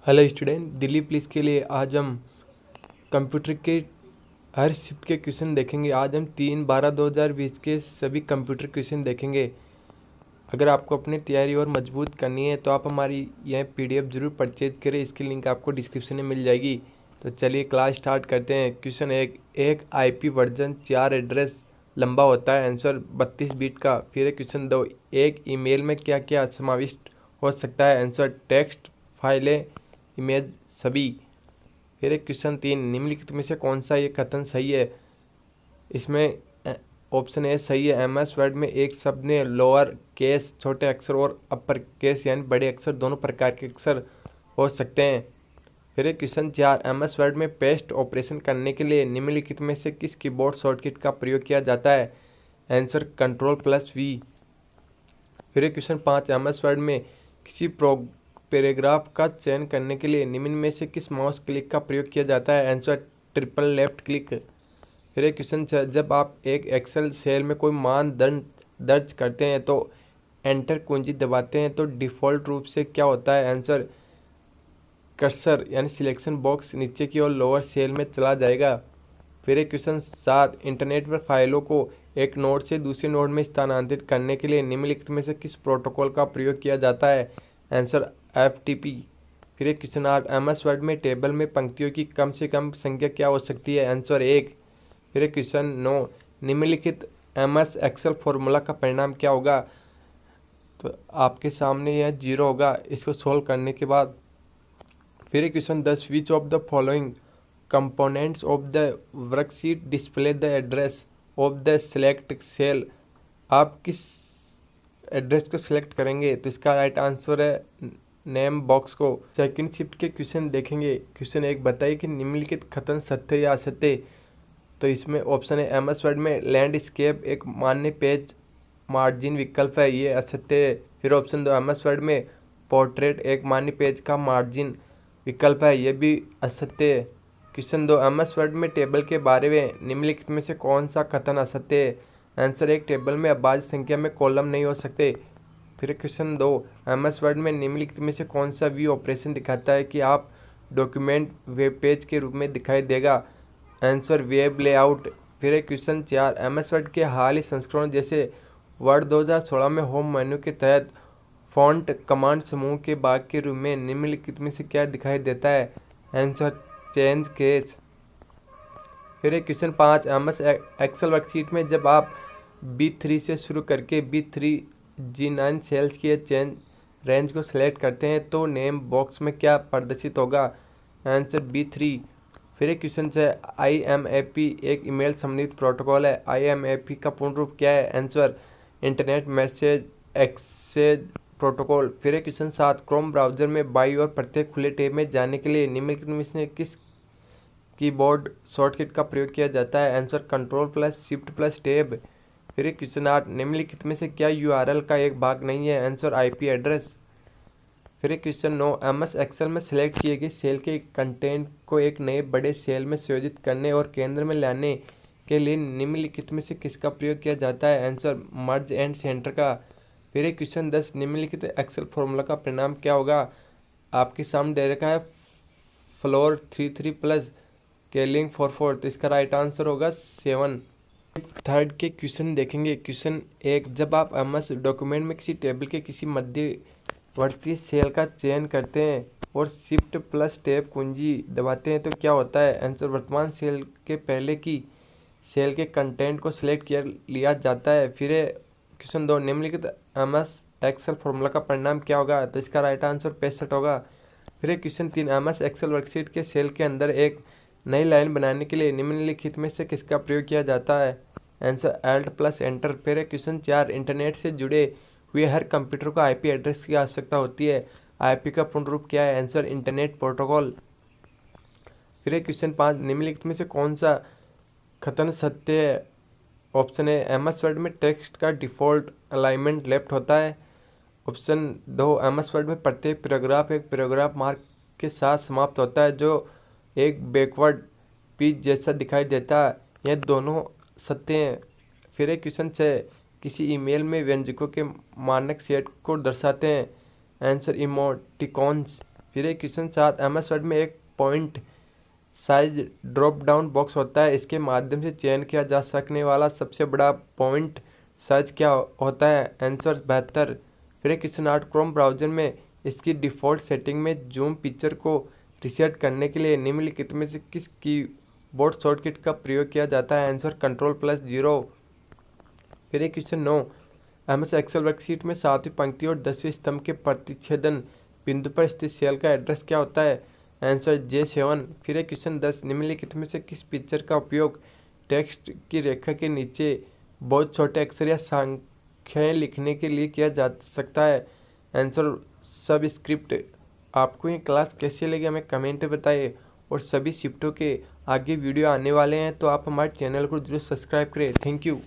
Hello student, Delhi police के लिए आज हम कंप्यूटर के हर शिफ्ट के क्वेश्चन देखेंगे। आज हम 3/12/2020 के सभी कंप्यूटर क्वेश्चन देखेंगे। अगर आपको अपनी तैयारी और मजबूत करनी है तो आप हमारी यह पीडीएफ ज़रूर परचेज करें। इसकी लिंक आपको डिस्क्रिप्शन में मिल जाएगी। तो चलिए क्लास स्टार्ट करते हैं। क्वेश्चन एक आईपी वर्जन 4 एड्रेस लंबा होता है, आंसर 32 बिट का। फिर क्वेश्चन 2, एक ईमेल में क्या क्या समाविष्ट हो सकता है, आंसर टेक्स्ट, फाइलें, इमेज, सभी। फिर क्वेश्चन 3, निम्नलिखित में से कौन सा ये कथन सही है। इसमें ऑप्शन ए सही है, एमएस वर्ड में एक शब्द में लोअर केस छोटे अक्षर और अपर केस यानी बड़े अक्षर दोनों प्रकार के अक्षर हो सकते हैं। फिर क्वेश्चन 4, एमएस वर्ड में पेस्ट ऑपरेशन करने के लिए निम्नलिखित में से किस कीबोर्ड शॉर्टकट का प्रयोग किया जाता है, आंसर Ctrl+V। फिर क्वेश्चन 5, एमएस वर्ड में किसी पैराग्राफ का चयन करने के लिए निम्न में से किस माउस क्लिक का प्रयोग किया जाता है, आंसर ट्रिपल लेफ्ट क्लिक। फिर क्वेश्चन 6, जब आप एक एक्सेल सेल में कोई मान दर्ज करते हैं तो एंटर कुंजी दबाते हैं तो डिफ़ॉल्ट रूप से क्या होता है, आंसर कर्सर यानी सिलेक्शन बॉक्स नीचे की ओर लोअर सेल में चला जाएगा। फिर क्वेश्चन 7, इंटरनेट पर फाइलों को एक नोड से दूसरे नोड में स्थानांतरित करने के लिए निम्नलिखित में से किस प्रोटोकॉल का प्रयोग किया जाता है, आंसर FTP। फिर क्वेश्चन 8, एमएस वर्ड में टेबल में पंक्तियों की कम से कम संख्या क्या हो सकती है, आंसर 1। फिर क्वेश्चन 9, निम्नलिखित एमएस एक्सेल फॉर्मूला का परिणाम क्या होगा। तो आपके सामने यह 0 होगा इसको सोल्व करने के बाद। फिर question 10, which of the following components of the worksheet display the address of the select cell. आप किस एड्रेस को सिलेक्ट करेंगे, तो इसका राइट आंसर है नेम बॉक्स को। सेकंड शिफ्ट के क्वेश्चन देखेंगे। क्वेश्चन 1, बताइए कि निम्नलिखित कथन सत्य या असत्य। तो इसमें ऑप्शन है, एमएस वर्ड में लैंडस्केप एक मान्य पेज मार्जिन विकल्प है, ये असत्य है। फिर ऑप्शन 2, एमएस वर्ड में पोर्ट्रेट एक मान्य पेज का मार्जिन विकल्प है, ये भी असत्य है। क्वेश्चन 2, एमएस वर्ड में टेबल के बारे में निम्नलिखित में से कौन सा कथन असत्य है, आंसर 1, टेबल में अभाज्य संख्या में कॉलम नहीं हो सकते। फिर क्वेश्चन 2, एमएस वर्ड में निम्नलिखित में से कौन सा व्यू ऑपरेशन दिखाता है कि आप डॉक्यूमेंट वेब पेज के रूप में दिखाई देगा, आंसर वेब लेआउट। फिर क्वेश्चन 4, एमएस वर्ड के हाल ही संस्करण जैसे वर्ड 2016 में होम मेन्यू के तहत फॉन्ट कमांड समूह के भाग के रूप में निम्नलिखित में से क्या दिखाई देता है, आंसर चेंज केस। फिर क्वेश्चन 5, एमएस एक्सेल वर्कशीट में जब आप B3 से शुरू करके B3G9 सेल्स के चेंज रेंज को सिलेक्ट करते हैं तो नेम बॉक्स में क्या प्रदर्शित होगा, आंसर B3। फिर क्वेश्चन है, IMAP एक ईमेल संबंधित प्रोटोकॉल है, IMAP का पूर्ण रूप क्या है, answer internet message exchange protocol. फिर क्वेश्चन 7, क्रोम ब्राउजर में बाईं ओर प्रत्येक खुले टैब में जाने के लिए निम्नलिखित में से किस कीबोर्ड शॉर्टकट का प्रयोग किया जाता है, आंसर Ctrl+Shift+Tab। फिर क्वेश्चन 8, निम्नलिखित में से क्या URL का एक भाग नहीं है, आंसर IP एड्रेस। फिर क्वेश्चन 9, एमएस एक्सेल में सेलेक्ट किए गए सेल के कंटेंट को एक नए बड़े सेल में संयोजित करने और केंद्र में लाने के लिए निम्नलिखित में से किसका प्रयोग किया जाता है, आंसर मर्ज एंड सेंटर का। फिर क्वेश्चन 10, निम्नलिखित एक्सेल फॉर्मूला का परिणाम क्या होगा। आपके सामने दे रखा है फ्लोर 33 प्लस केलिंग 44, तो इसका राइट आंसर होगा 7। थर्ड के क्वेश्चन देखेंगे। क्वेश्चन 1, जब आप एमएस डॉक्यूमेंट में किसी टेबल के किसी मध्यवर्ती सेल का चयन करते हैं और Shift+Tab कुंजी दबाते हैं तो क्या होता है, आंसर वर्तमान सेल के पहले की सेल के कंटेंट को सिलेक्ट लिया जाता है। फिर क्वेश्चन 2, निम्नलिखित एमएस एक्सेल फॉर्मूला का परिणाम क्या होगा, तो इसका राइट आंसर 65 होगा। फिर क्वेश्चन 3, एमएस एक्सेल वर्कशीट के सेल के अंदर एक नई लाइन बनाने के लिए निम्नलिखित में से किसका प्रयोग किया जाता है, आंसर Alt+Enter। फिर क्वेश्चन 4, इंटरनेट से जुड़े हुए हर कंप्यूटर को IP एड्रेस की आवश्यकता होती है, IP का पूर्ण रूप क्या है, आंसर इंटरनेट प्रोटोकॉल। फिर क्वेश्चन 5, निम्नलिखित में से कौन सा कथन सत्य है, ऑप्शन है, एमएस वर्ड में टेक्स्ट का डिफ़ॉल्ट अलाइनमेंट लेफ्ट होता है। ऑप्शन 2, एमएस वर्ड में प्रत्येक पैराग्राफ एक पैराग्राफ मार्क के साथ समाप्त होता है जो एक बैकवर्ड पीच जैसा दिखाई देता है, यह दोनों सत्य हैं। फिर क्वेश्चन 6, किसी ईमेल में व्यंजकों के मानक सेट को दर्शाते हैं, आंसर इमोटिकॉन्स। फिर एक क्वेश्चन 7, MS वर्ड में एक point size drop down box होता है, इसके माध्यम से चयन किया जा सकने वाला सबसे बड़ा पॉइंट साइज क्या होता है? आंसर 72। फिर एक क्वेश्चन 8, क्रोम ब्राउजर में इसकी डिफ़ॉल्ट सेटिंग में जूम फीचर को रीसेट करने के लिए निम्नलिखित में से किस कीबोर्ड शॉर्टकट का प्रयोग किया जाता है? Answer Ctrl+0। फिर एक क्वेश्चन 9, MS एक्सेल वर्कशीट में 7वीं पंक्ति और 10वें स्तंभ के प्रतिच्छेदन बिंदु पर स्थित सेल का एड्रेस क्या होता है? Answer J7। फिर एक क्वेश्चन 10, निम्नलिखित में से किस फीचर का उपयोग टेक्स्ट की रेखा के नीचे बहुत छोटे अक्षर या संख्याएं लिखने के लिए किया जा सकता है? Answer subscript. आपको ये क्लास कैसी लगी हमें कमेंट में बताइए, और सभी शिफ्टों के आगे वीडियो आने वाले हैं तो आप हमारे चैनल को जरूर सब्सक्राइब करें। Thank you.